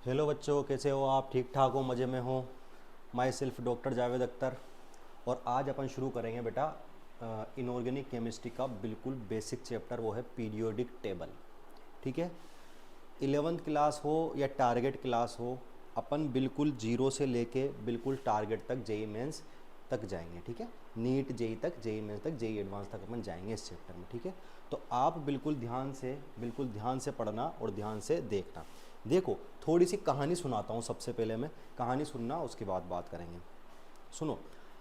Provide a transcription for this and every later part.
Hello बच्चों, कैसे हो आप? ठीक ठाक हो? मज़े में हो? My self doctor Javed Akhtar. और आज अपन शुरू करेंगे बेटा इनऑर्गेनिक केमिस्ट्री का बिल्कुल बेसिक चैप्टर, वो है पीरियोडिक टेबल। ठीक है। 11th क्लास हो या टारगेट क्लास हो, अपन बिल्कुल जीरो से लेके बिल्कुल टारगेट तक, जेई मेंस तक जाएंगे। ठीक है। नीट जेई तक, जेई मेंस तक, जेई एडवांस तक अपन जाएंगे इस चैप्टर में। ठीक है। तो आप बिल्कुल ध्यान से पढ़ना और ध्यान से देखना। देखो, थोड़ी सी कहानी सुनाता हूँ। सबसे पहले मैं कहानी सुनना, उसके बाद बात करेंगे। सुनो,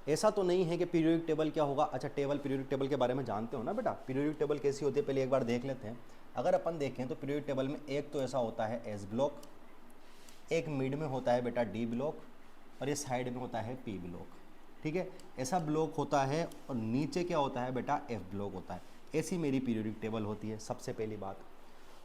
ऐसा तो नहीं है कि पीरियोडिक टेबल क्या होगा। अच्छा, पीरियोडिक टेबल के बारे में जानते हो ना बेटा? पीरियोडिक टेबल कैसी होती है पहले एक बार देख लेते हैं। अगर अपन देखें तो पीरियोडिक टेबल में एक तो ऐसा होता है एस ब्लॉक, एक मिड में होता है बेटा डी ब्लॉक, और ये साइड में होता है पी ब्लॉक। ठीक है। ऐसा ब्लॉक होता है, और नीचे क्या होता है बेटा? एफ ब्लॉक होता है। ऐसी मेरी पीरियोडिक टेबल होती है, सबसे पहली बात।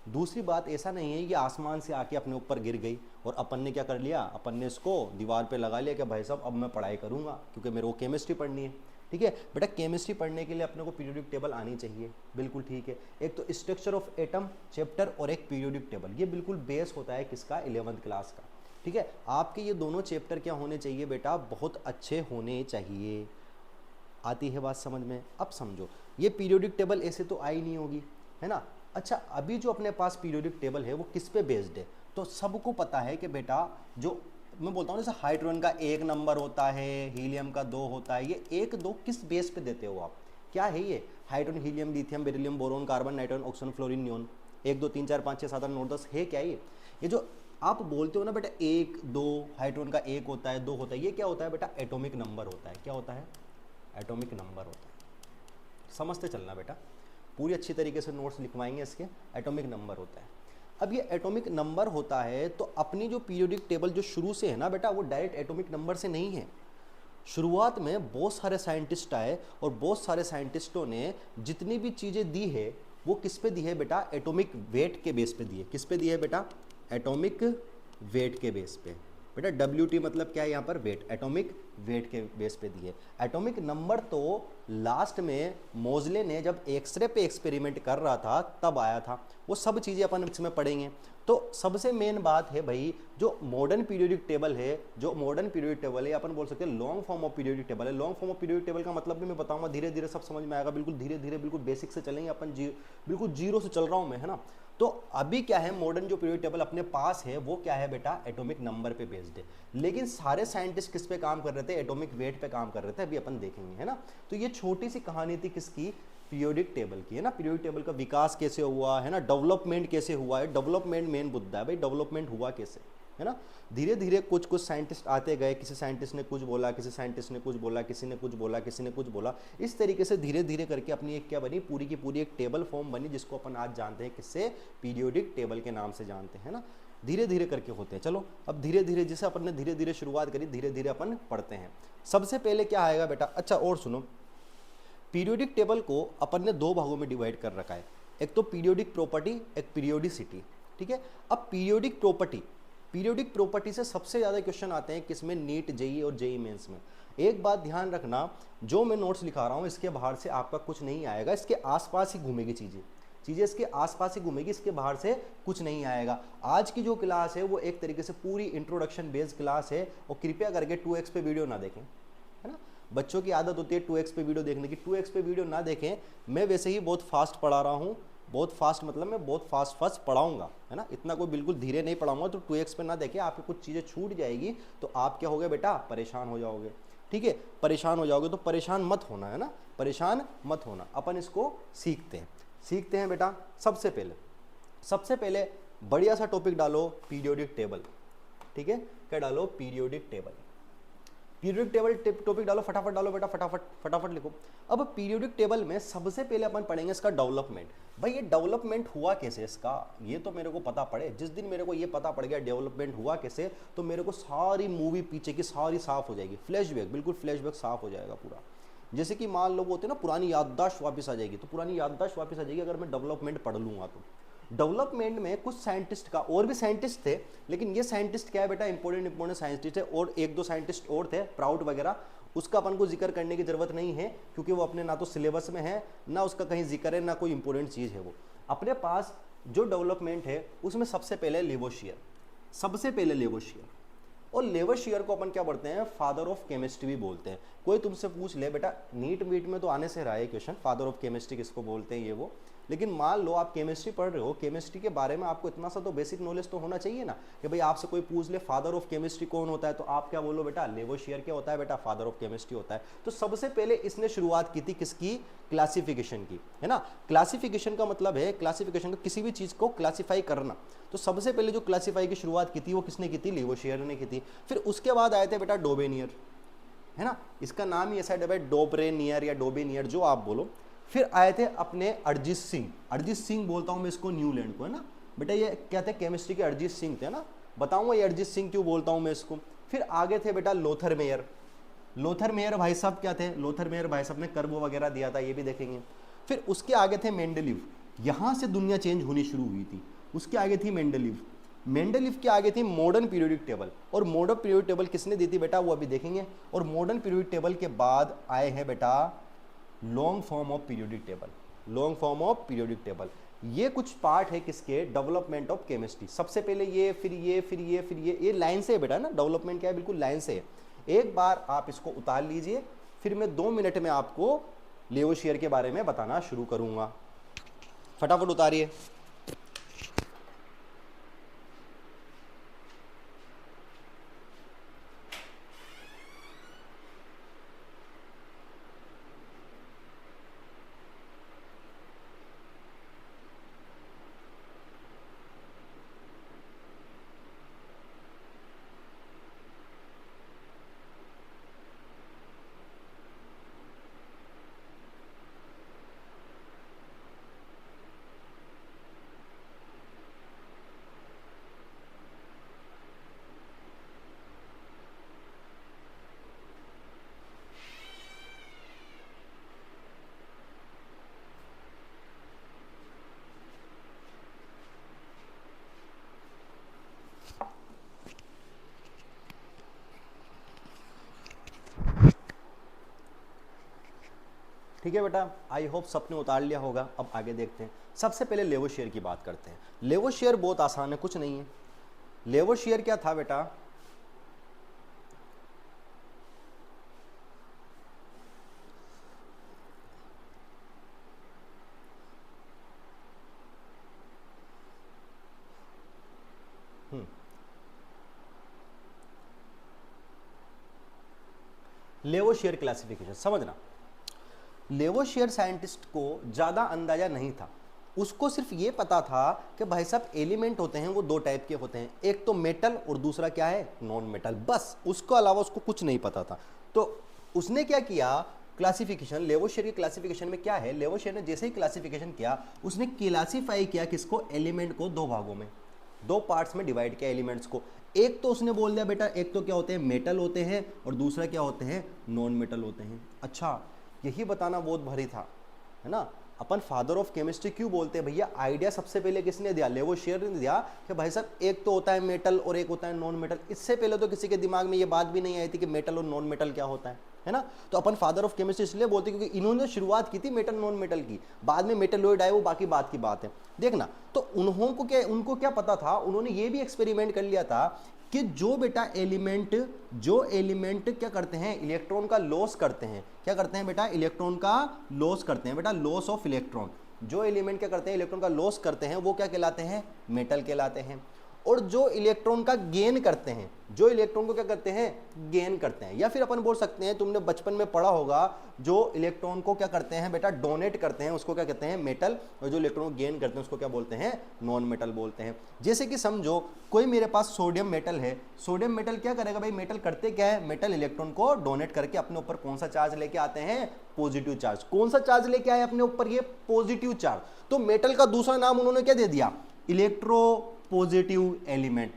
दूसरी बात, ऐसा नहीं है कि आसमान से आके अपने ऊपर गिर गई और अपन ने क्या कर लिया, अपन ने इसको दीवार पे लगा लिया कि भाई साहब अब मैं पढ़ाई करूंगा क्योंकि मेरे को केमिस्ट्री पढ़नी है। ठीक है बेटा, केमिस्ट्री पढ़ने के लिए अपने को पीरियोडिक टेबल आनी चाहिए, बिल्कुल ठीक है। एक तो स्ट्रक्चर ऑफ एटम चैप्टर और एक पीरियोडिक टेबल, ये बिल्कुल बेस होता है किसका? 11th क्लास का। ठीक है। आपके ये दोनों चैप्टर क्या होने चाहिए बेटा? बहुत अच्छे होने चाहिए। आती है बात समझ में? अब समझो, ये पीरियोडिक टेबल ऐसे तो आई नहीं होगी, है ना? अच्छा, अभी जो अपने पास पीरियोडिक टेबल है वो किस पे बेस्ड है? तो सबको पता है कि बेटा, जो मैं बोलता हूँ जैसे हाइड्रोजन का 1 नंबर होता है, हीलियम का 2 होता है, ये 1 2 किस बेस पे देते हो आप? क्या है ये? Hydrogen, helium, lithium, beryllium, boron, carbon, nitrogen, oxygen, fluorine, neon. 1 2 3 4 5 6 7 8 9 10 है क्या ये जो आप बोलते हो ना बेटा 1 2, हाइड्रोजन का 1 होता है, 2 होता है, ये क्या होता है बेटा? एटॉमिक नंबर होता है। क्या होता है? एटॉमिक नंबर होता है। समझते चलना बेटा, पूरी अच्छी तरीके से नोट्स लिखवाएंगे इसके। एटॉमिक नंबर होता है। अब ये एटॉमिक नंबर होता है तो अपनी जो पीरियोडिक टेबल जो शुरू से है ना बेटा, वो डायरेक्ट एटॉमिक नंबर से नहीं है। शुरुआत में बहुत सारे साइंटिस्ट आए और बहुत सारे साइंटिस्टों ने जितनी भी चीज़ें दी है वो किस पे दी है बेटा? एटॉमिक वेट के बेस पे दी है। किस पे दी है बेटा? एटॉमिक वेट के बेस पे। बेटा WT मतलब क्या है यहाँ पर? वेट। एटॉमिक वेट के बेस पे दी है। एटॉमिक नंबर तो लास्ट में मोजले ने जब एक्सरे पे एक्सपेरिमेंट कर रहा था तब आया था। वो सब चीज़ें अपन इसमें पढ़ेंगे। तो सबसे मेन बात है भाई, जो मॉडर्न पीरियोडिक टेबल है, अपन बोल सकते हैं long form of periodic table है। Long form of periodic table का मतलब भी मैं बताऊंगा, धीरे धीरे सब समझ में आएगा। बिल्कुल धीरे धीरे, बिल्कुल बेसिक से चलेंगे अपन। बिल्कुल जीरो से चल रहा हूं मैं, है ना? तो अभी क्या है, मॉडर्न जो पीरियोडिक टेबल अपने पास है वो क्या है बेटा? एटॉमिक नंबर पे बेस्ड है। लेकिन सारे साइंटिस्ट किस पे काम कर रहे थे? एटॉमिक वेट पे काम कर रहे थे। अभी अपन देखेंगे, है ना? तो ये छोटी सी कहानी थी किसकी? पीरियोडिक टेबल की, है ना? पीरियोडिक टेबल का विकास कैसे हुआ, है ना? डेवलपमेंट कैसे हुआ है? डेवलपमेंट मेन मुद्दा है भाई, डेवलपमेंट हुआ कैसे, है ना? धीरे धीरे कुछ कुछ साइंटिस्ट आते गए, किसी साइंटिस्ट ने कुछ बोला, किसी साइंटिस्ट ने कुछ बोला, किसी ने कुछ बोला, किसी ने कुछ बोला। इस तरीके से धीरे धीरे करके अपनी एक क्या बनी? पूरी की पूरी एक टेबल फॉर्म बनी, जिसको अपन आज जानते हैं किससे? पीरियोडिक टेबल के नाम से जानते हैं ना। धीरे धीरे करके होते हैं। चलो अब धीरे धीरे, जैसे अपन ने धीरे धीरे शुरुआत करी, धीरे धीरे अपन पढ़ते हैं। सबसे पहले क्या आएगा बेटा? अच्छा और सुनो, पीरियोडिक टेबल को अपन ने 2 भागों में डिवाइड कर रखा है। एक तो पीरियोडिक प्रॉपर्टी, एक पीरियोडिसिटी। ठीक है। अब पीरियोडिक प्रॉपर्टी से सबसे ज़्यादा क्वेश्चन आते हैं किसमें? नीट, जेई और जेई मेंस में। एक बात ध्यान रखना, जो मैं नोट्स लिखा रहा हूँ इसके बाहर से आपका कुछ नहीं आएगा, इसके आसपास ही घूमेगी चीज़ें इसके आसपास ही घूमेगी, इसके बाहर से कुछ नहीं आएगा। आज की जो क्लास है वो एक तरीके से पूरी इंट्रोडक्शन बेस्ड क्लास है, और कृपया करके 2x पे वीडियो ना देखें, है ना? बच्चों की आदत होती है 2x पे वीडियो देखने की। 2x पे वीडियो ना देखें। मैं वैसे ही बहुत फास्ट पढ़ा रहा हूँ, बहुत फास्ट मतलब मैं बहुत फास्ट पढ़ाऊंगा, है ना? इतना कोई बिल्कुल धीरे नहीं पढ़ाऊंगा। तो 2x पे ना देखें, आपकी कुछ चीज़ें छूट जाएगी तो आप क्या होगे बेटा? परेशान हो जाओगे। ठीक है, परेशान हो जाओगे तो परेशान मत होना, है ना? परेशान मत होना। अपन इसको सीखते हैं बेटा। सबसे पहले बढ़िया सा टॉपिक डालो, पीरियोडिक टेबल। ठीक है, क्या डालो? Periodic table. Periodic table topic डालो, फटाफट डालो बेटा, फटाफट लिखो। अब पीरियोडिक टेबल में सबसे पहले अपन पढ़ेंगे इसका डेवलपमेंट। भाई ये डेवलपमेंट हुआ कैसे इसका, ये तो मेरे को पता पड़े। जिस दिन मेरे को ये पता पड़ गया डेवलपमेंट हुआ कैसे, तो मेरे को सारी मूवी पीछे की सारी साफ हो जाएगी। फ्लैशबैक, बिल्कुल फ्लैशबैक साफ हो जाएगा पूरा। जैसे कि मान लो वो होते हैं ना, पुरानी याददाश्त वापस आ जाएगी। तो पुरानी याददाश्त वापस आ जाएगी अगर मैं डेवलपमेंट पढ़ लूँगा तो। डेवलपमेंट में कुछ साइंटिस्ट का, और भी साइंटिस्ट थे, लेकिन ये साइंटिस्ट क्या है बेटा? इंपॉर्टेंट साइंटिस्ट है। और 1 2 साइंटिस्ट और थे, प्राउड वगैरह, उसका अपन को जिक्र करने की जरूरत नहीं है क्योंकि वो अपने ना तो सिलेबस में है, ना उसका कहीं जिक्र है, ना कोई इंपॉर्टेंट चीज़ है। वो अपने पास जो डेवलपमेंट है उसमें सबसे पहले लिवोशियर। सबसे पहले लेवोशियर। और लेवोशियर को अपन क्या पढ़ते हैं, फादर ऑफ केमिस्ट्री भी बोलते हैं। कोई तुमसे पूछ ले बेटा, नीट वीट में तो आने से रहा है क्वेश्चन, फादर ऑफ केमिस्ट्री किसको बोलते हैं ये वो, लेकिन मान लो आप केमिस्ट्री पढ़ रहे हो, केमिस्ट्री के बारे में आपको इतना सा तो बेसिक नॉलेज तो होना चाहिए ना, कि भाई आपसे कोई पूछ ले फादर ऑफ केमिस्ट्री कौन होता है, तो आप क्या बोलो बेटा, लेवोशियर क्या होता है बेटा, फादर ऑफ केमिस्ट्री होता है। तो सबसे पहले इसने शुरुआत की थी किसकी, क्लासिफिकेशन की, है ना। क्लासिफिकेशन का मतलब है, क्लासिफिकेशन का किसी भी चीज को क्लासिफाई करना। तो सबसे पहले जो क्लासिफाई की शुरुआत की थी वो किसने की थी, लेवोशियर ने की थी। फिर उसके बाद आए थे बेटा डोबेनियर, है ना, इसका नाम ही ऐसा है डोब्रेनियर या डोबेनियर जो आप बोलो। फिर आए थे अपने अरिजीत सिंह, अरिजीत सिंह बोलता हूं मैं इसको न्यूलैंड को, है ना बेटा, ये क्या थे, केमिस्ट्री के अरिजीत सिंह थे ना, बताऊंगा ये अरिजीत सिंह क्यों बोलता हूं मैं इसको। फिर आगे थे बेटा लोथर मेयर, लोथर मेयर भाई साहब क्या थे, लोथर मेयर भाई साहब ने कर्व वगैरह दिया था, ये भी देखेंगे। फिर उसके आगे थे मेंडलीव, यहां से दुनिया चेंज होनी शुरू हुई थी। उसके आगे थी मेंडलीव, मेंडलीव के आगे थी मॉडर्न पीरियोडिक टेबल, और मॉडर्न पीरियोडिक टेबल किसने दी थी बेटा, वो अभी देखेंगे। और मॉडर्न पीरियोडिक टेबल के बाद आए हैं बेटा long form of periodic table, long form of periodic table. ये कुछ पार्ट है किसके, डेवलपमेंट ऑफ केमिस्ट्री। सबसे पहले ये, फिर ये, फिर ये, फिर ये लाइन से है बेटा ना, डेवलपमेंट क्या है, बिल्कुल लाइन से है। एक बार आप इसको उतार लीजिए, फिर मैं 2 मिनट में आपको लेवोशियर के बारे में बताना शुरू करूंगा। फटाफट उतारिए। ठीक है बेटा, आई होप सबने उतार लिया होगा। अब आगे देखते हैं, सबसे पहले लेवोशियर की बात करते हैं। लेवोशियर बहुत आसान है, कुछ नहीं है। लेवोशियर क्या था बेटा, लेवोशियर क्लासिफिकेशन समझना। लेवोशियर साइंटिस्ट को ज़्यादा अंदाजा नहीं था, उसको सिर्फ ये पता था कि भाई साहब एलिमेंट होते हैं वो 2 टाइप के होते हैं, एक तो मेटल और दूसरा क्या है, नॉन मेटल, बस। उसको अलावा उसको कुछ नहीं पता था। तो उसने क्या किया, क्लासिफिकेशन, लेवोशियर की क्लासिफिकेशन में क्या है, लेवोशियर ने जैसे ही क्लासिफिकेशन किया, उसने क्लासीफाई किया किसको, एलिमेंट को 2 भागों में, 2 पार्ट्स में डिवाइड किया एलिमेंट्स को। एक तो उसने बोल दिया बेटा, एक तो क्या होते हैं, मेटल होते हैं, और दूसरा क्या होते हैं, नॉन मेटल होते हैं। अच्छा, यही बताना बहुत भारी था, है ना। अपन फादर ऑफ केमिस्ट्री क्यों बोलते हैं भैया, आइडिया सबसे पहले किसने दिया, लेवोशियर ने दिया कि भाई साहब एक तो होता है मेटल और एक होता है नॉन मेटल। इससे पहले तो किसी के दिमाग में ये बात भी नहीं आई थी कि मेटल और नॉन मेटल क्या होता है ना। तो अपन फादर ऑफ केमिस्ट्री इसलिए बोलते हैं क्योंकि इन्होंने शुरुआत की थी मेटल नॉन मेटल की, बाद में मेटलॉइड आए, वो बाकी बात की बात है। देखना, तो उनको क्या पता था, उन्होंने ये भी एक्सपेरिमेंट कर लिया था कि जो बेटा एलिमेंट क्या करते हैं, इलेक्ट्रॉन का लॉस करते हैं। क्या करते हैं बेटा, इलेक्ट्रॉन का लॉस करते हैं बेटा, लॉस ऑफ इलेक्ट्रॉन। जो एलिमेंट क्या करते हैं, इलेक्ट्रॉन का लॉस करते हैं, वो क्या कहलाते हैं, मेटल कहलाते हैं। और जो इलेक्ट्रॉन का गेन करते हैं, जो इलेक्ट्रॉन को क्या करते हैं, गेन करते हैं, या फिर अपन बोल सकते हैं, तुमने बचपन में पढ़ा होगा, जो इलेक्ट्रॉन को क्या करते हैं बेटा, डोनेट करते हैं, उसको क्या कहते हैं, मेटल। और जो इलेक्ट्रॉन को गेन करते हैं उसको क्या बोलते हैं, नॉन मेटल बोलते हैं। जैसे कि समझो कोई मेरे पास सोडियम मेटल है, सोडियम मेटल क्या करेगा भाई, मेटल करते क्या है, मेटल इलेक्ट्रॉन को डोनेट करके अपने ऊपर कौन सा चार्ज लेके आते हैं, पॉजिटिव चार्ज। कौन सा चार्ज लेके आए अपने ऊपर, ये पॉजिटिव चार्ज। तो मेटल का दूसरा नाम उन्होंने क्या दे दिया, इलेक्ट्रो पॉजिटिव एलिमेंट।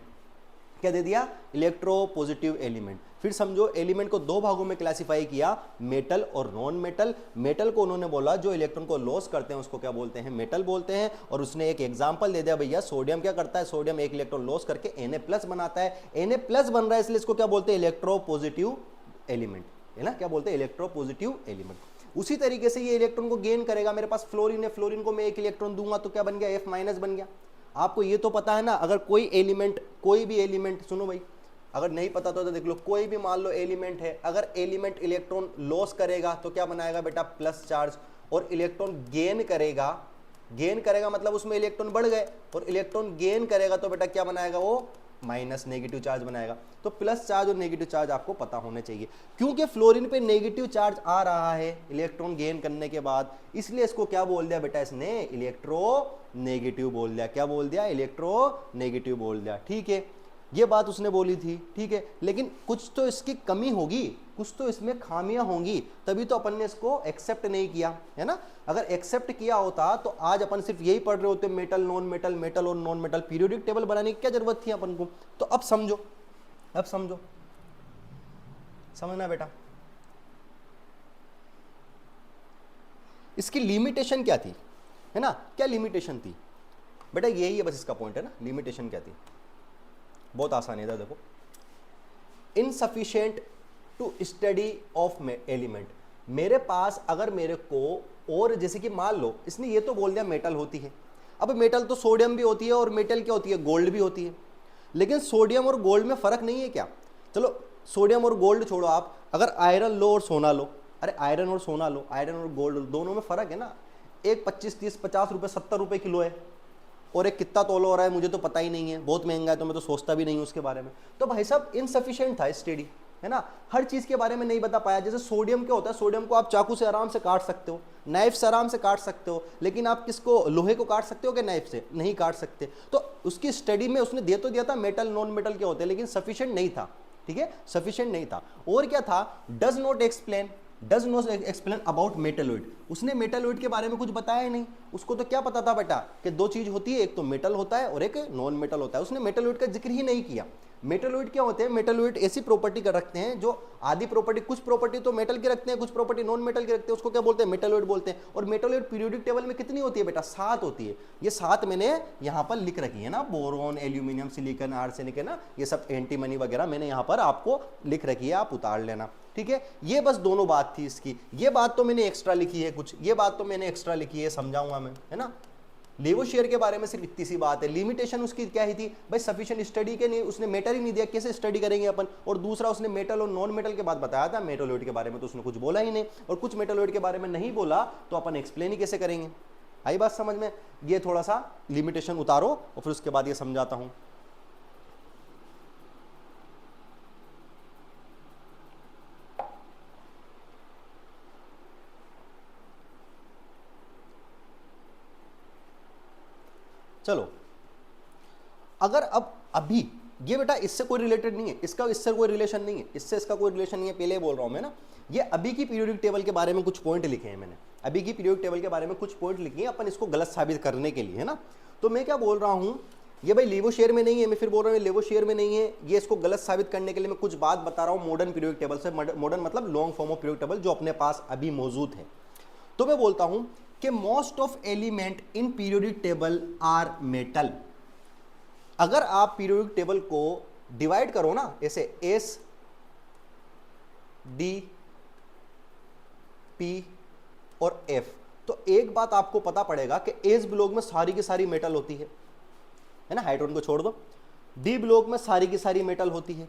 क्या दे दिया, इलेक्ट्रो पॉजिटिव एलिमेंट। फिर समझो एलिमेंट को 2 भागों में क्लासिफाई किया, मेटल और नॉन मेटल। मेटल को उन्होंने बोला जो इलेक्ट्रॉन को लॉस करते हैं उसको क्या बोलते हैं, मेटल बोलते हैं। और उसने एक एग्जांपल दे दिया, भैया सोडियम क्या करता है, सोडियम एक इलेक्ट्रॉन लॉस करके Na+ बनाता है, Na+ बन रहा है, इसलिए इसको क्या बोलते हैं, इलेक्ट्रो पॉजिटिव एलिमेंट, है ना। क्या बोलते हैं, इलेक्ट्रो पॉजिटिव एलिमेंट। उसी तरीके से ये इलेक्ट्रॉन को गेन करेगा, मेरे पास फ्लोरीन है, फ्लोरीन को मैं एक इलेक्ट्रॉन दूंगा तो क्या बन गया, F- बन गया। आपको ये तो पता है ना, अगर कोई एलिमेंट, कोई भी एलिमेंट, सुनो भाई, अगर नहीं पता तो देख लो, कोई भी मान लो एलिमेंट है, अगर एलिमेंट इलेक्ट्रॉन लॉस करेगा तो क्या बनाएगा बेटा, प्लस चार्ज, और इलेक्ट्रॉन गेन करेगा, गेन करेगा मतलब उसमें इलेक्ट्रॉन बढ़ गए, और इलेक्ट्रॉन गेन करेगा तो बेटा क्या बनाएगा वो, माइनस नेगेटिव चार्ज बनाएगा। तो प्लस चार्ज और नेगेटिव चार्ज आपको पता होने चाहिए। क्योंकि फ्लोरीन पे नेगेटिव चार्ज आ रहा है इलेक्ट्रॉन गेन करने के बाद, इसलिए इसको क्या बोल दिया बेटा, इसने इलेक्ट्रो नेगेटिव बोल दिया। क्या बोल दिया, इलेक्ट्रो नेगेटिव बोल दिया। ठीक है, ये बात उसने बोली थी, ठीक है, लेकिन कुछ तो इसकी कमी होगी, कुछ तो इसमें खामियां होंगी, तभी तो अपन ने इसको एक्सेप्ट नहीं किया, है ना। अगर एक्सेप्ट किया होता तो आज अपन सिर्फ यही पढ़ रहे होते, मेटल नॉन मेटल, मेटल और नॉन मेटल, पीरियोडिक टेबल बनाने की क्या जरूरत थी अपन को। तो अब समझो, अब समझो, समझना बेटा, इसकी लिमिटेशन क्या थी, है ना, क्या लिमिटेशन थी बेटा, यही है बस इसका पॉइंट, है ना। लिमिटेशन क्या थी, बहुत आसान है, इधर देखो, insufficient to study of element. मेरे पास अगर मेरे को, और जैसे कि मान लो इसने ये तो बोल दिया मेटल होती है, अब मेटल तो सोडियम भी होती है, और मेटल क्या होती है, गोल्ड भी होती है, लेकिन सोडियम और गोल्ड में फर्क नहीं है क्या। चलो सोडियम और गोल्ड छोड़ो आप, अगर आयरन लो और सोना लो, अरे आयरन और सोना लो, आयरन और गोल्ड दोनों में फर्क है ना, एक 25, 30, 50 रुपए, 70 रुपए किलो है, और एक कितना तोलो हो रहा है मुझे तो पता ही नहीं है, बहुत महंगा है तो मैं तो सोचता भी नहीं हूं उसके बारे में। तो भाई साहब इनसफिशिएंट था स्टडी, है ना, हर चीज के बारे में नहीं बता पाया। जैसे सोडियम क्या होता है, सोडियम को आप चाकू से आराम से काट सकते हो, नाइफ से आराम से काट सकते हो, लेकिन आप किसको, लोहे को काट सकते हो क्या नाइफ से, नहीं काट सकते। तो उसकी स्टडी में उसने दे तो दिया था मेटल नॉन मेटल क्या होते हैं, लेकिन सफिशिएंट नहीं था, ठीक है, सफिशिएंट नहीं था। और क्या था, does not explain about metalloid, उसने मेटलॉइड के बारे में कुछ बताया ही नहीं। उसको तो क्या पता था बेटा कि दो चीज होती है, एक तो मेटल होता है और एक नॉन मेटल होता है, उसने मेटलॉइड का जिक्र ही नहीं किया। मेटलॉइड क्या होते हैं, मेटलॉइड ऐसी प्रॉपर्टी कर रखते हैं जो आधी प्रॉपर्टी, कुछ प्रॉपर्टी तो मेटल के रखते हैं, कुछ प्रॉपर्टी नॉन मेटल के रखते हैं, उसको क्या बोलते हैं, मेटलॉइड बोलते हैं। और मेटलॉइड पीरियोडिक टेबल में कितनी होती है बेटा, 7 होती है। ये 7 मैंने यहाँ पर लिख रखी है ना, बोरोन, एल्यूमिनियम, सिलिकॉन, आर्सेनिक, है ना, ये सब एंटीमनी वगैरह मैंने यहाँ पर आपको लिख रखी है, आप उतार लेना, ठीक है। ये बस दोनों बात थी इसकी, ये बात तो मैंने एक्स्ट्रा लिखी है कुछ, ये बात तो मैंने एक्स्ट्रा लिखी है, समझाऊंगा मैं, है ना। लेवोशियर के बारे में सिर्फ इतनी सी बात है। लिमिटेशन उसकी क्या ही थी भाई, सफिशिएंट स्टडी के नहीं, उसने मेटल ही नहीं दिया, कैसे स्टडी करेंगे अपन। और दूसरा उसने मेटल और नॉन मेटल के बाद बताया था, मेटलॉइड के बारे में तो उसने कुछ बोला ही नहीं, और कुछ मेटलॉइड के बारे में नहीं बोला तो अपन एक्सप्लेन ही कैसे करेंगे। आई बात समझ में, ये थोड़ा सा लिमिटेशन उतारो और फिर उसके बाद ये समझाता हूं। चलो, अगर अब अभी ये बेटा इससे कोई रिलेटेड नहीं है, इसका इससे कोई रिलेशन नहीं है, इससे इसका कोई रिलेशन नहीं है, पहले बोल रहा हूं मैं ना। ये अभी की पीरियोडिक टेबल के बारे में कुछ पॉइंट लिखे हैं मैंने, अभी की पीरियोडिक टेबल के बारे में कुछ पॉइंट लिखे हैं अपन इसको गलत साबित करने के लिए, है ना। तो मैं क्या बोल रहा हूं, ये भाई लेवोशियर में नहीं है, मैं फिर बोल रहा हूँ लेवोशियर में नहीं है, ये इसको गलत साबित करने के लिए मैं कुछ बात बता रहा हूँ मॉडर्न पीरियोडिक टेबल से। मॉडर्न मतलब long form of periodic table जो अपने पास अभी मौजूद है। तो मैं बोलता हूं कि most of element in periodic table are metal. अगर आप पीरियोडिक टेबल को डिवाइड करो ना, ऐसे एस डी पी और एफ, तो एक बात आपको पता पड़ेगा कि एस ब्लॉक में सारी की सारी मेटल होती है ना, हाइड्रोजन को छोड़ दो। डी ब्लॉक में सारी की सारी मेटल होती है,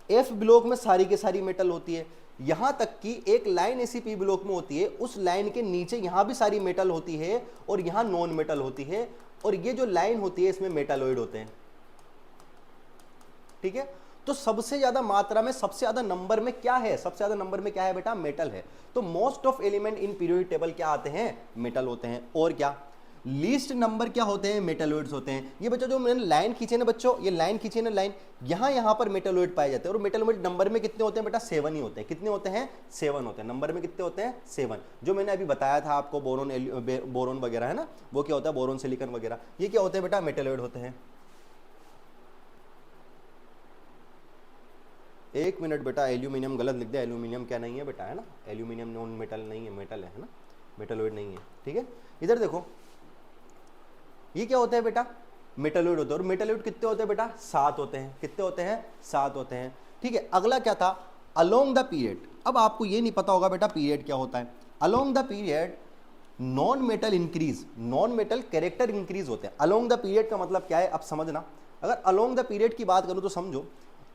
एफ ब्लॉक में सारी की सारी मेटल होती है, यहां तक कि एक लाइन ऐसी पी ब्लॉक में होती है, उस लाइन के नीचे यहां भी सारी मेटल होती है और यहां नॉन मेटल होती है, और ये जो लाइन होती है इसमें मेटालॉइड होते हैं, ठीक है। तो सबसे ज्यादा मात्रा में, सबसे ज्यादा नंबर में क्या है, सबसे ज्यादा नंबर में क्या है बेटा, मेटल है। तो most of element in periodic table क्या आते हैं, मेटल होते हैं। और क्या, लीस्ट नंबर क्या होते हैं, मेटालॉइड्स होते हैं। ये बच्चों जो मैंने लाइन खींचे ना बच्चों, ये लाइन खींचे ना लाइन, यहां पर मेटालॉइड पाए जाते हैं। और मेटालॉइड नंबर में कितने होते हैं बेटा, 7 ही होते हैं। कितने होते हैं, 7 होते हैं। नंबर में कितने होते हैं, 7। जो मैंने अभी बताया था आपको, बोरोन वगैरह है ना, वो क्या होता है, बोरोन, सिलिकॉन वगैरह, ये क्या होते हैं बेटा, मेटालॉइड होते हैं। एक मिनट बेटा, एल्यूमिनियम गलत लिख दिया, एल्यूमिनियम क्या नहीं है बेटा, है ना, एल्यूमिनियम नॉन मेटल नहीं है, मेटल है ना, मेटालॉइड नहीं है, ठीक है। इधर देखो, ये क्या होता है बेटा, मेटालॉइड होते हैं। और मेटालॉइड कितने होते हैं बेटा, 7 होते हैं। कितने होते हैं, 7 होते हैं, ठीक है। अगला क्या था, अलोंग द पीरियड। अब आपको ये नहीं पता होगा बेटा पीरियड क्या होता है। Along the period non metal increase, non metal character increase होते हैं अलोंग द पीरियड का मतलब क्या है अब समझना। अगर अलोंग द पीरियड की बात करूं तो समझो,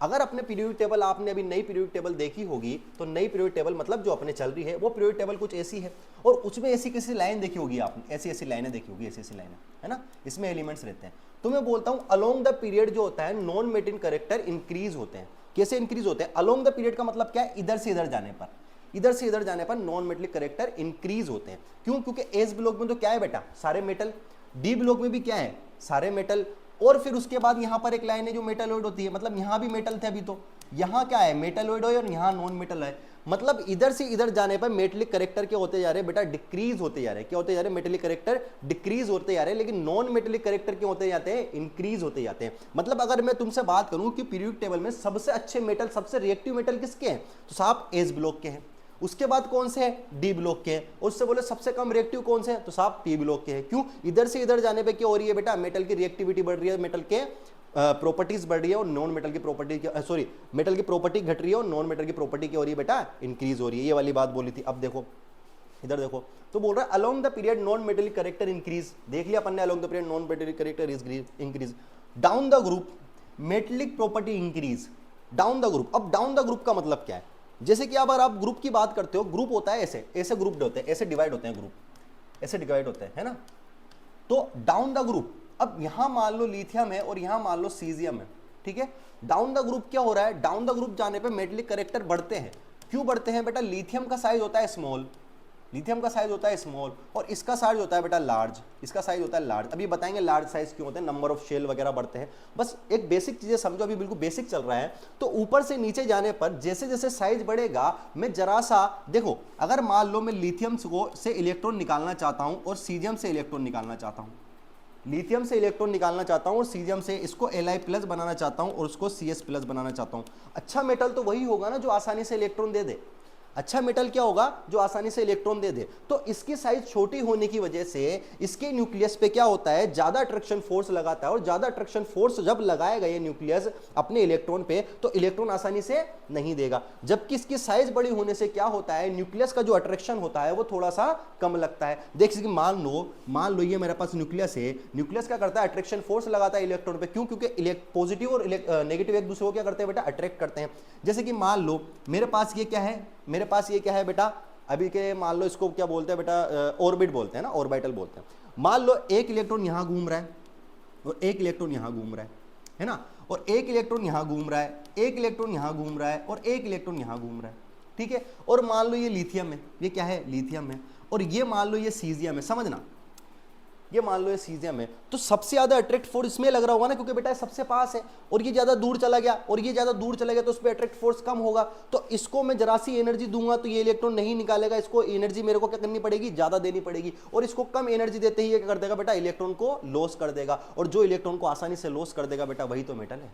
अगर अपने पीरियड टेबल, आपने अभी नई पीरियड टेबल देखी होगी, तो नई पीरियड टेबल मतलब जो अपने चल रही है वो पीरियड टेबल कुछ ऐसी है, और उसमें ऐसी किसी लाइन देखी होगी आपने, ऐसी ऐसी लाइनें देखी होगी, ऐसी ऐसी लाइनें, है ना, इसमें एलिमेंट्स रहते हैं। तो मैं बोलता हूं अलोंग द पीरियड जो होता है नॉन मेटल कैरेक्टर इंक्रीज होते हैं। कैसे इंक्रीज होते हैं? अलोंग द पीरियड का मतलब क्या है? इधर से इधर जाने पर, इधर से इधर जाने पर नॉन मेटलिक कैरेक्टर इंक्रीज होते हैं। क्यों? क्योंकि एस ब्लॉक में तो क्या है बेटा? सारे मेटल। डी ब्लॉक में भी क्या है? सारे मेटल। और फिर उसके बाद यहां पर एक लाइन है जो मेटलॉइड होती है, मतलब यहां भी मेटल थे अभी, तो यहां क्या है? मेटलॉइड है, और यहां नॉन मेटल है। मतलब इधर से इधर जाने पर मेटलिक कैरेक्टर क्या होते जा रहे हैं बेटा? डिक्रीज होते जा रहे हैं। क्या होते जा रहे हैं? मेटलिक कैरेक्टर डिक्रीज होते जा रहे हैं। लेकिन नॉन मेटलिक कैरेक्टर क्या होते जाते हैं? इंक्रीज होते जाते हैं। मतलब अगर मैं तुमसे बात करूं कि पीरियोडिक टेबल में सबसे अच्छे मेटल, सबसे रिएक्टिव मेटल किसके हैं, तो साहब एस ब्लॉक के हैं। उसके बाद कौन से हैं? डी ब्लॉक के हैं। उससे बोले सबसे कम रिएक्टिव कौन से हैं, तो साहब पी ब्लॉक के हैं। क्यों? इधर से इधर जाने पे क्या हो रही है बेटा? मेटल की रिएक्टिविटी बढ़ रही है, मेटल के प्रॉपर्टीज बढ़ रही है, और नॉन मेटल की प्रॉपर्टी, सॉरी, मेटल की प्रॉपर्टी घट रही है और नॉन मेटल की प्रॉपर्टी क्या हो रही है बेटा? इंक्रीज हो रही है। ये वाली बात बोली थी। अब देखो इधर देखो, तो बोल रहा है along the period non metallic character increase. देख लिया अपन ने, along the period non metallic character increase. Down the group metallic property increase. Down the group, अब डाउन द ग्रुप का मतलब क्या है? जैसे कि अगर आप ग्रुप की बात करते हो, ग्रुप होता है ऐसे, ऐसे ग्रुप होते हैं, ऐसे डिवाइड होते हैं ग्रुप, ऐसे डिवाइड होते हैं, है ना। तो डाउन द ग्रुप, अब यहां मान लो लिथियम है और यहां मान लो सीजियम है, ठीक है। डाउन द ग्रुप क्या हो रहा है? डाउन द ग्रुप जाने पे मेटलिक कैरेक्टर बढ़ते हैं। क्यों बढ़ते हैं बेटा? लिथियम का साइज होता है स्मॉल, लिथियम का साइज होता है स्मॉल, और इसका साइज होता है बेटा लार्ज, इसका साइज होता है लार्ज। अभी बताएंगे लार्ज साइज क्यों होते हैं, नंबर ऑफ शेल वगैरह बढ़ते हैं। बस एक बेसिक चीजें समझो, अभी बिल्कुल बेसिक चल रहा है। तो ऊपर से नीचे जाने पर जैसे जैसे साइज बढ़ेगा, मैं जरा सा देखो, अगर मान लो मैं लिथियम से इलेक्ट्रॉन निकालना चाहता हूं और सीजियम से इलेक्ट्रॉन निकालना चाहता हूं, लिथियम से इलेक्ट्रॉन निकालना चाहता हूं और सीजियम से इसको Li प्लस बनाना चाहता हूं और उसको Cs प्लस बनाना चाहता हूं। अच्छा मेटल तो वही होगा ना जो आसानी से इलेक्ट्रॉन दे दे। अच्छा मेटल क्या होगा? जो आसानी से इलेक्ट्रॉन दे दे। तो इसकी साइज छोटी होने की वजह से इसके न्यूक्लियस पे क्या होता है? ज्यादा अट्रैक्शन फोर्स लगाता है, और ज्यादा अट्रैक्शन फोर्स जब लगाएगा ये न्यूक्लियस अपने इलेक्ट्रॉन पे, तो इलेक्ट्रॉन आसानी से नहीं देगा। जबकि इसकी साइज बड़ी होने से क्या होता है? न्यूक्लियस का जो अट्रैक्शन होता है वो थोड़ा सा कम लगता है। देख कि मान लो ये मेरे पास न्यूक्लियस है, न्यूक्लियस क्या करता है? अट्रैक्शन फोर्स लगाता है इलेक्ट्रॉन पे। क्यों? क्योंकि पॉजिटिव और नेगेटिव एक दूसरे को क्या करते हैं बेटा? अट्रैक्ट करते हैं। जैसे कि मान लो मेरे पास ये क्या है, मेरे पास ये क्या है बेटा? अभी के मान लो इसको क्या बोलते हैं बेटा? ऑर्बिट बोलते हैं ना, ऑर्बिटल बोलते हैं। मान लो एक इलेक्ट्रॉन यहां घूम रहा है और एक इलेक्ट्रॉन यहां घूम रहा है ना, और एक इलेक्ट्रॉन यहां घूम रहा है, एक इलेक्ट्रॉन यहां घूम रहा है, और एक इलेक्ट्रॉन यहां घूम रहा है, ठीक है। और मान लो ये लिथियम है, ये क्या है? लिथियम है। और ये मान लो ये सीजियम है, समझना, ये मान लो ये सीजियम है। तो सबसे ज्यादा अट्रैक्ट फोर्स इसमें लग रहा होगा ना, क्योंकि बेटा सबसे पास है, और ये ज्यादा दूर चला गया, और ये ज्यादा दूर चला गया, तो उस पर अट्रैक्ट फोर्स कम होगा। तो इसको मैं जरा सी एनर्जी दूंगा तो ये इलेक्ट्रॉन नहीं निकालेगा, इसको एनर्जी मेरे को क्या करनी पड़ेगी? ज्यादा देनी पड़ेगी। और इसको कम एनर्जी देते ही ये क्या कर देगा बेटा? इलेक्ट्रॉन को लॉस कर देगा। और जो इलेक्ट्रॉन को आसानी से लॉस कर देगा बेटा, वही तो मेटल है।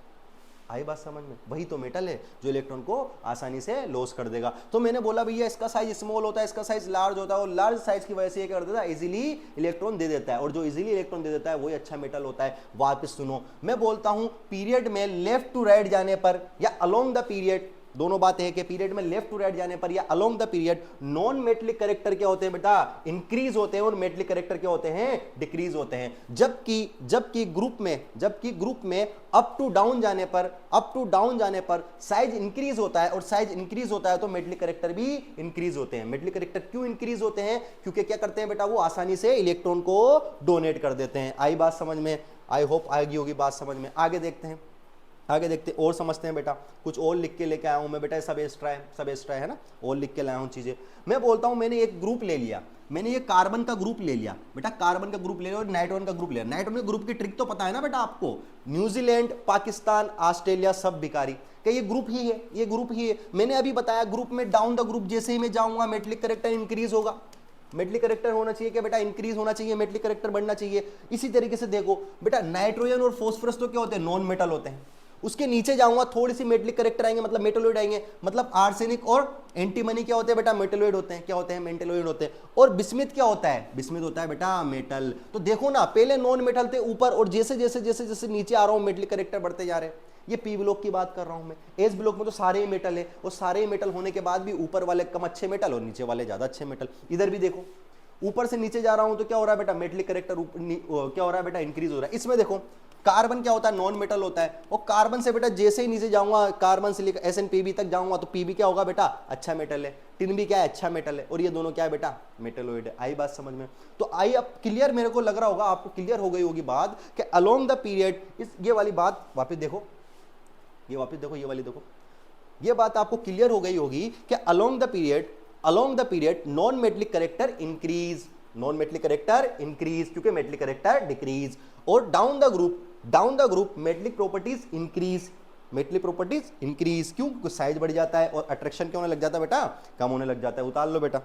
आई बात समझ में? वही तो मेटल है जो इलेक्ट्रॉन को आसानी से लॉस कर देगा। तो मैंने बोला भैया इसका साइज स्मॉल होता है, इसका साइज लार्ज होता है, और लार्ज साइज की वजह से ये क्या कर देता है? इजीली इलेक्ट्रॉन दे देता है, और जो इजीली इलेक्ट्रॉन दे देता है वही अच्छा मेटल होता है। वापस सुनो, मैं बोलता हूं पीरियड में लेफ्ट टू राइट जाने पर या अलोंग द पीरियड, दोनों बातें हैं कि पीरियड में लेफ्ट टू राइट जाने पर या along the period non metallic character क्या होते हैं बेटा? इंक्रीज होते हैं, और मेटलिक कैरेक्टर क्या होते हैं? डिक्रीज होते हैं। जबकि ग्रुप में अप टू डाउन जाने पर साइज इंक्रीज होता है, और साइज इंक्रीज होता है तो मेटलिक कैरेक्टर भी इंक्रीज होते हैं। मेटलिक कैरेक्टर क्यों इंक्रीज होते हैं? क्योंकि क्या करते हैं बेटा? वो आसानी से इलेक्ट्रॉन को डोनेट कर देते हैं। आई बात समझ में? आई होप आएगी होगी बात समझ में। आगे देखते हैं और समझते हैं बेटा। कुछ और लिख के लेके आया हूं मैं बेटा, सब एक्स्ट्रा है ना, और लिख के लाया हूं चीजें। मैं बोलता हूं मैंने एक ग्रुप ले लिया, मैंने ये कार्बन का ग्रुप ले लिया बेटा, कार्बन का ग्रुप ले लिया और नाइट्रोजन का ग्रुप ले लिया। नाइट्रोजन के ग्रुप की ट्रिक तो पता है ना बेटा आपको? न्यूजीलैंड, पाकिस्तान, ऑस्ट्रेलिया सब भिखारी, क्या ये ग्रुप ही है? ये ग्रुप ही है। मैंने अभी बताया ग्रुप में डाउन द ग्रुप जैसे ही मैं जाऊंगा मेटलिक कैरेक्टर इंक्रीज होगा। मेटलिक कैरेक्टर होना चाहिए क्या बेटा? इंक्रीज होना चाहिए, मेटलिक कैरेक्टर बढ़ना चाहिए। इसी तरीके से देखो बेटा, नाइट्रोजन और फॉस्फोरस तो क्या होते हैं? नॉन मेटल होते हैं। उसके नीचे जाऊंगा थोड़ी सी मेटलिक कैरेक्टर आएंगे, मतलब मेटलॉइड आएंगे। मतलब आर्सेनिक और एंटीमनी क्या होते हैं बेटा? मेटलॉइड होते हैं। क्या होते हैं? मेटलॉइड होते हैं। और बिस्मिथ क्या होता है? बिस्मिथ होता है बेटा मेटल। तो देखो ना, पहले नॉन मेटल थे ऊपर, और जैसे जैसे नीचे आ रहा हूं मेटलिक कैरेक्टर बढ़ते जा रहे हैं। ये पी ब्लॉक की बात कर रहा हूं मैं। एस ब्लॉक में तो सारे ही मेटल है, और सारे ही मेटल होने के बाद भी ऊपर वाले कम अच्छे मेटल और नीचे वाले ज्यादा अच्छे मेटल। इधर भी देखो, ऊपर से नीचे जा रहा हूं तो क्या हो रहा है बेटा, मेटलिक करेक्टर क्या हो रहा है बेटा, इंक्रीज हो रहा है। इसमें देखो कार्बन क्या होता है, नॉन मेटल होता है, और कार्बन से बेटा जैसे ही नीचे जाऊंगा, कार्बन से लेकर SnPb तक जाऊंगा तो Pb क्या होगा बेटा, अच्छा मेटल है, टिन भी क्या है, अच्छा मेटल है, और ये दोनों क्या है बेटा, मेटलोइड है। आई बात समझ में? तो आई अब क्लियर, मेरे को लग रहा होगा आपको क्लियर हो गई होगी बात कि अलोंग द पीरियड, इस ये वाली बात वापस देखो, ये वापस देखो, ये वाली देखो, ये बात आपको क्लियर हो गई होगी कि along the period non metallic character increase, non metallic character increase क्योंकि मेटलिक करेक्टर डिक्रीज, और down the group metallic properties increase, metallic properties increase क्यों, क्योंकि साइज बढ़ जाता है और अट्रैक्शन क्या होने लग जाता है बेटा, कम होने लग जाता है। उतार लो बेटा।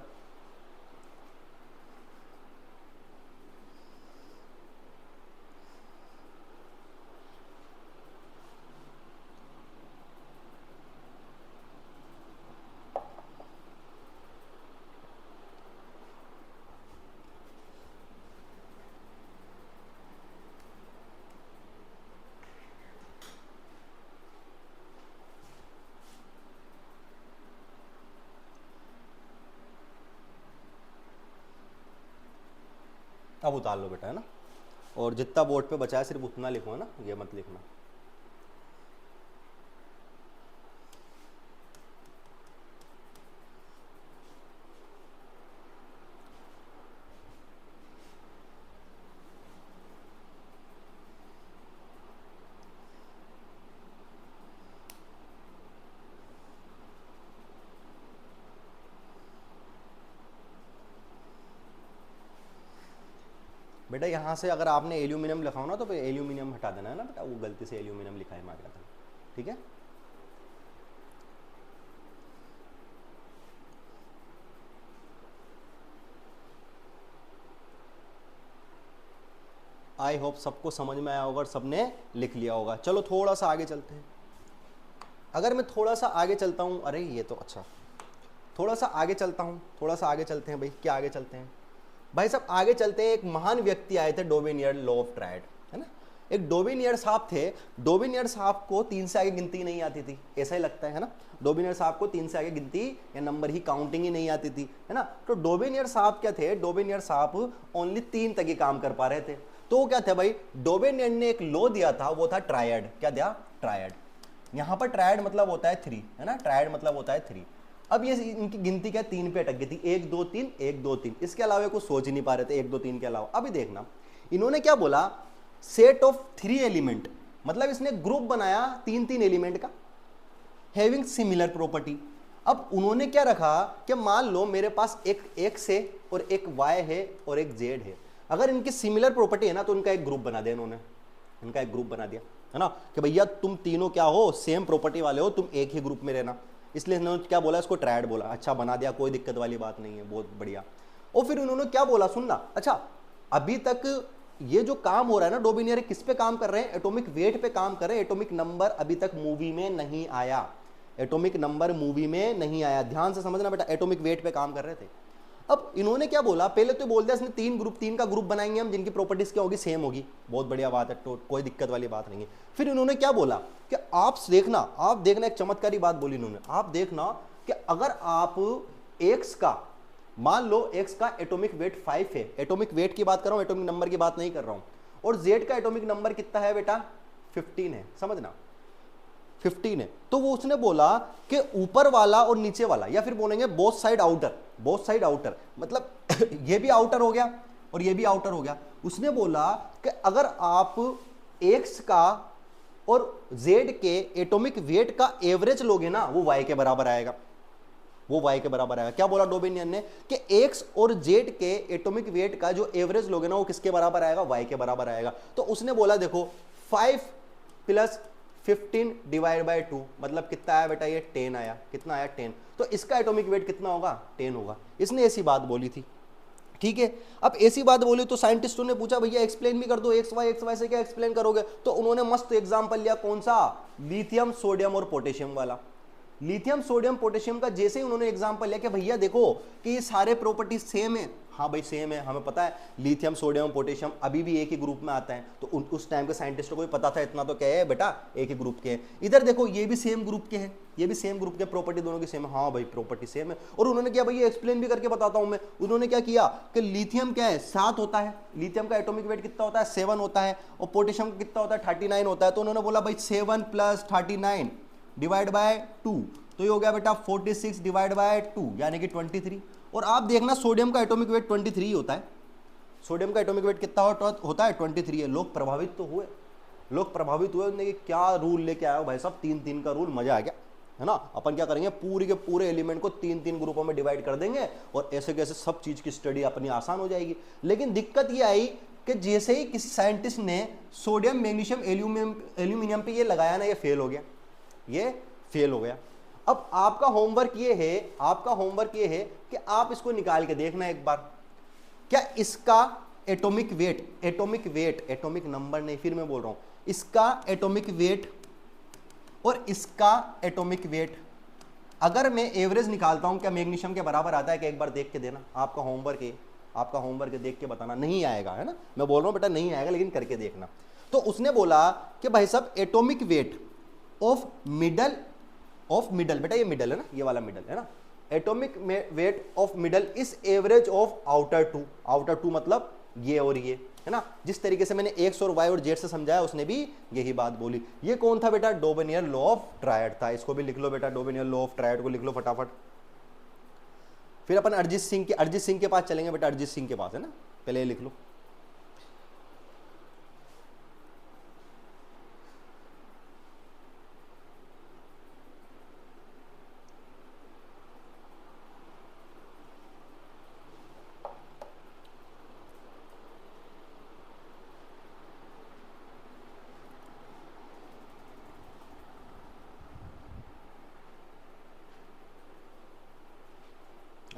अब उतार लो बेटा, है ना, और जितना बोर्ड पे बचा है सिर्फ उतना लिखो, है ना, ये मत लिखना। बेटा यहाँ से अगर आपने एल्यूमिनियम लिखा हो ना तो फिर एल्यूमिनियम हटा देना, है ना बेटा, वो गलती से एल्यूमिनियम लिखा है मार था, ठीक है। आई होप सबको समझ में आया होगा और सबने लिख लिया होगा। चलो थोड़ा सा आगे चलते हैं। अगर मैं थोड़ा सा आगे चलता हूँ, अरे ये तो अच्छा, थोड़ा सा आगे चलता हूँ, थोड़ा सा आगे चलते हैं भाई, क्या आगे चलते हैं भाई साहब, आगे चलते हैं। एक महान व्यक्ति आए थे, डोबिनियर, लॉ ऑफ ट्रायड, है ना। एक डोबिनियर साहब थे, डोबिनियर साहब को 3 से आगे गिनती नहीं आती थी, ऐसा ही लगता है ना। डोबिनियर साहब को 3 से आगे गिनती या नंबर ही काउंटिंग ही नहीं आती थी, है ना। तो डोबिनियर साहब क्या थे, डोबिनियर साहब ओनली 3 तक ही काम कर पा रहे थे। तो क्या थे भाई, डोबिनियर ने एक लॉ दिया था, वो था ट्रायड। क्या दिया, ट्रायड। यहां पर ट्रायड मतलब होता है 3, है ना, ट्रायड मतलब होता है 3। अब ये इनकी गिनती क्या 3 पे अटक गई थी, 1 2 3 1 2 3, इसके अलावा कुछ सोच ही नहीं पा रहे थे 1 2 3 के अलावा। अभी देखना इन्होंने क्या बोला, सेट ऑफ 3 एलिमेंट, मतलब इसने ग्रुप बनाया 3 एलिमेंट का, हैविंग सिमिलर प्रॉपर्टी। अब उन्होंने क्या रखा कि मान लो मेरे पास एक एक्स है और एक वाई है और एक जेड है, अगर इनकी सिमिलर प्रॉपर्टी है ना तो इनका एक ग्रुप बना दिया इन्होंने, इनका एक ग्रुप बना दिया, है ना, कि भैया तुम तीनों क्या हो, सेम प्रॉपर्टी वाले हो, तुम एक ही ग्रुप में रहना। इसलिए इन्होंने क्या बोला, इसको ट्रायड बोला। अच्छा बना दिया, कोई दिक्कत वाली बात नहीं है, बहुत बढ़िया। और फिर उन्होंने क्या बोला, सुनना, अच्छा अभी तक ये जो काम हो रहा है ना, डोबिनियर किस पे काम कर रहे हैं, एटॉमिक वेट पे काम कर रहे हैं। एटॉमिक नंबर अभी तक मूवी में नहीं आया, एटॉमिक नंबर मूवी में नहीं आया, ध्यान से समझना बेटा, एटॉमिक वेट पे काम कर रहे थे। अब इन्होंने क्या बोला, पहले तो बोल दिया इसने 3 का ग्रुप बनाएंगे हम, जिनकी प्रॉपर्टीज क्या होगी, सेम होगी, बहुत बढ़िया बात है, तो कोई दिक्कत वाली बात नहीं है। फिर इन्होंने क्या बोला कि आप देखना एक चमत्कारी बात बोली इन्होंने, आप देखना कि अगर आप एक्स का, मान लो एक्स का एटॉमिक वेट 5 है, एटॉमिक वेट की बात कर रहा हूं, एटॉमिक नंबर की बात नहीं कर रहा हूं, और जेड का एटॉमिक नंबर कितना है बेटा, 15 है, समझना 15 है। तो वो उसने बोला कि ऊपर वाला और नीचे वाला, या फिर बोलेंगे बोथ साइड आउटर, मतलब ये भी आउटर हो गया और ये भी आउटर हो गया। उसने बोला कि अगर आप एक्स का और जेड के एटॉमिक वेट का एवरेज लोगे ना, वो वाई के बराबर आएगा, वो वाई के बराबर आएगा। क्या बोला डोबिनियन ने कि एक्स और जेड के एटॉमिक वेट का जो एवरेज लोगे ना, वो किसके बराबर आएगा, वाई के बराबर आएगा। तो उसने बोला देखो 5 + 15 डिवाइड बाय 2, मतलब कितना आया बेटा, ये 10 आया, कितना आया 10, तो इसका एटॉमिक वेट कितना होगा, 10 होगा। इसने ऐसी बात बोली थी, ठीक है। अब ऐसी बात बोली तो साइंटिस्टों ने पूछा भैया एक्सप्लेन भी कर दो, एक्स वाई से क्या एक्सप्लेन करोगे, तो उन्होंने मस्त एग्जांपल लिया, कौन सा, लिथियम सोडियम और पोटेशियम वाला। लिथियम सोडियम पोटेशियम का जैसे ही उन्होंने एग्जांपल लिया कि भैया देखो कि ये सारे प्रॉपर्टीज सेम है, हाँ भाई सेम है, हमें पता है लिथियम सोडियम पोटेशियम अभी भी एक ही ग्रुप में आता है, तो उस टाइम के साइंटिस्टों को भी पता था इतना तो क्या है बेटा, एक ही ग्रुप के हैं। इधर देखो ये भी सेम ग्रुप के हैं, ये भी सेम ग्रुप के, प्रॉपर्टी दोनों की सेम है। हाँ भाई प्रॉपर्टी सेम है। और उन्होंने क्या भाई, ये एक्सप्लेन भी करके बताता हूं मैं, उन्होंने क्या किया कि लिथियम क्या है 7 होता है, लिथियम का एटॉमिक वेट कितना होता है 7 होता है, और पोटेशियम का कितना होता है 39 होता है। तो उन्होंने बोला भाई 7 + 39 डिवाइड बाय 2, तो ये हो गया बेटा 46 डिवाइड बाय 2 यानी कि 23। और आप देखना सोडियम का एटॉमिक वेट 23 होता है, सोडियम का एटॉमिक वेट कितना होता है 23 है। लोग प्रभावित तो हुए, लोग प्रभावित हुए, उन्होंने कि क्या रूल लेके आया हो भाई साहब, 3-3 का रूल, मजा आ गया है ना। अपन क्या करेंगे, पूरी के पूरे एलिमेंट को 3-3 ग्रुपों में डिवाइड कर देंगे और ऐसे कैसे सब चीज की स्टडी अपनी आसान हो जाएगी। लेकिन दिक्कत ये आई कि जैसे ही किसी साइंटिस्ट ने सोडियम मैग्नीशियम एल्यूमिनियम पे ये लगाया ना, ये फेल हो गया, ये फेल हो गया। अब आपका होमवर्क ये है, आपका होमवर्क ये है कि आप इसको निकाल के देखना एक बार, क्या इसका एटॉमिक नंबर नहीं, फिर मैं बोल रहा हूं, इसका एटॉमिक वेट और इसका एटॉमिक वेट अगर मैं एवरेज निकालता हूं, क्या मैग्नीशियम के बराबर आता है? कि एक बार देख के देना, आपका होमवर्क है, आपका होमवर्क है, देख के बताना। नहीं आएगा है ना, मैं बोल रहा हूं बेटा नहीं आएगा, लेकिन करके देखना। तो उसने बोला कि भाई साहब एटॉमिक वेट ऑफ मिडल बेटा, ये मिडल है ना, ये वाला मिडल है ना, atomic weight of middle is average of outer two मतलब ये और ये है ना। जिस तरीके से मैंने एक्स और वाई और जेड से समझाया, उसने भी यही बात बोली। ये कौन था बेटा? डोबेनियर लॉ ऑफ ट्रायड था। इसको भी लिख लो बेटा, डोबेनियर लॉ ऑफ ट्रायड को लिख लो फटाफट। फिर अपन अरिजीत सिंह के पास चलेंगे बेटा, अरिजीत सिंह के पास है ना, पहले ये लिख लो।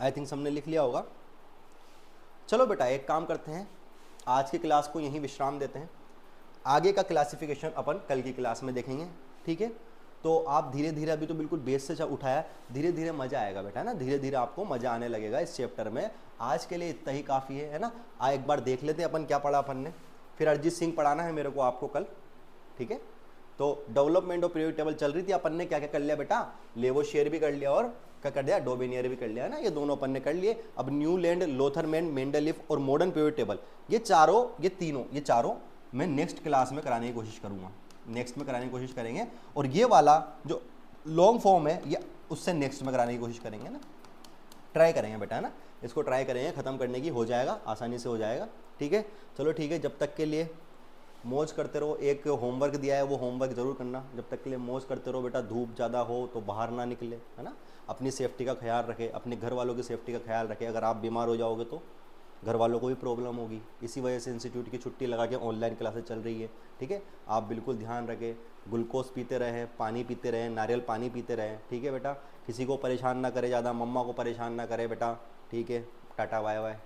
आई थिंक सबने लिख लिया होगा। चलो बेटा एक काम करते हैं, आज की क्लास को यहीं विश्राम देते हैं, आगे का क्लासिफिकेशन अपन कल की क्लास में देखेंगे, ठीक है। तो आप धीरे धीरे, अभी तो बिल्कुल बेस से उठाया, धीरे धीरे मजा आएगा बेटा ना, धीरे धीरे आपको मजा आने लगेगा इस चैप्टर में। आज के लिए इतना ही काफ़ी है ना। एक बार देख लेते हैं अपन क्या पढ़ा अपन ने, फिर अरिजीत सिंह पढ़ाना है मेरे को आपको कल, ठीक है। तो डेवलपमेंट ऑफ पीरियोडिक टेबल चल रही थी, अपन ने क्या क्या कर लिया बेटा, लेवोशियर भी कर लिया और क्या कर दिया, डोबेनियर भी कर लिया है ना, ये दोनों अपन ने कर लिए। अब न्यूलैंड, लोथरमैन, मेंडलीफ और मॉडर्न पीरियोडिक टेबल, ये चारों मैं नेक्स्ट क्लास में कराने की कोशिश करूंगा, नेक्स्ट में कराने की कोशिश करेंगे। और ये वाला जो लॉन्ग फॉर्म है ये उससे नेक्स्ट में कराने की कोशिश करेंगे ना, ट्राई करेंगे बेटा है ना, इसको ट्राई करेंगे ख़त्म करने की, हो जाएगा, आसानी से हो जाएगा, ठीक है। चलो ठीक है, जब तक के लिए मौज करते रहो। एक होमवर्क दिया है वो होमवर्क ज़रूर करना, जब तक के लिए मौज करते रहो बेटा। धूप ज़्यादा हो तो बाहर ना निकले है ना, अपनी सेफ्टी का ख्याल रखें, अपने घर वालों की सेफ्टी का ख्याल रखें। अगर आप बीमार हो जाओगे तो घर वालों को भी प्रॉब्लम होगी, इसी वजह से इंस्टीट्यूट की छुट्टी लगा के ऑनलाइन क्लासेस चल रही है, ठीक है। आप बिल्कुल ध्यान रखें, ग्लूकोज पीते रहें, पानी पीते रहें, नारियल पानी पीते रहें, ठीक है बेटा। किसी को परेशान ना करे ज़्यादा, मम्मा को परेशान ना करे बेटा, ठीक है। Tata bye bye.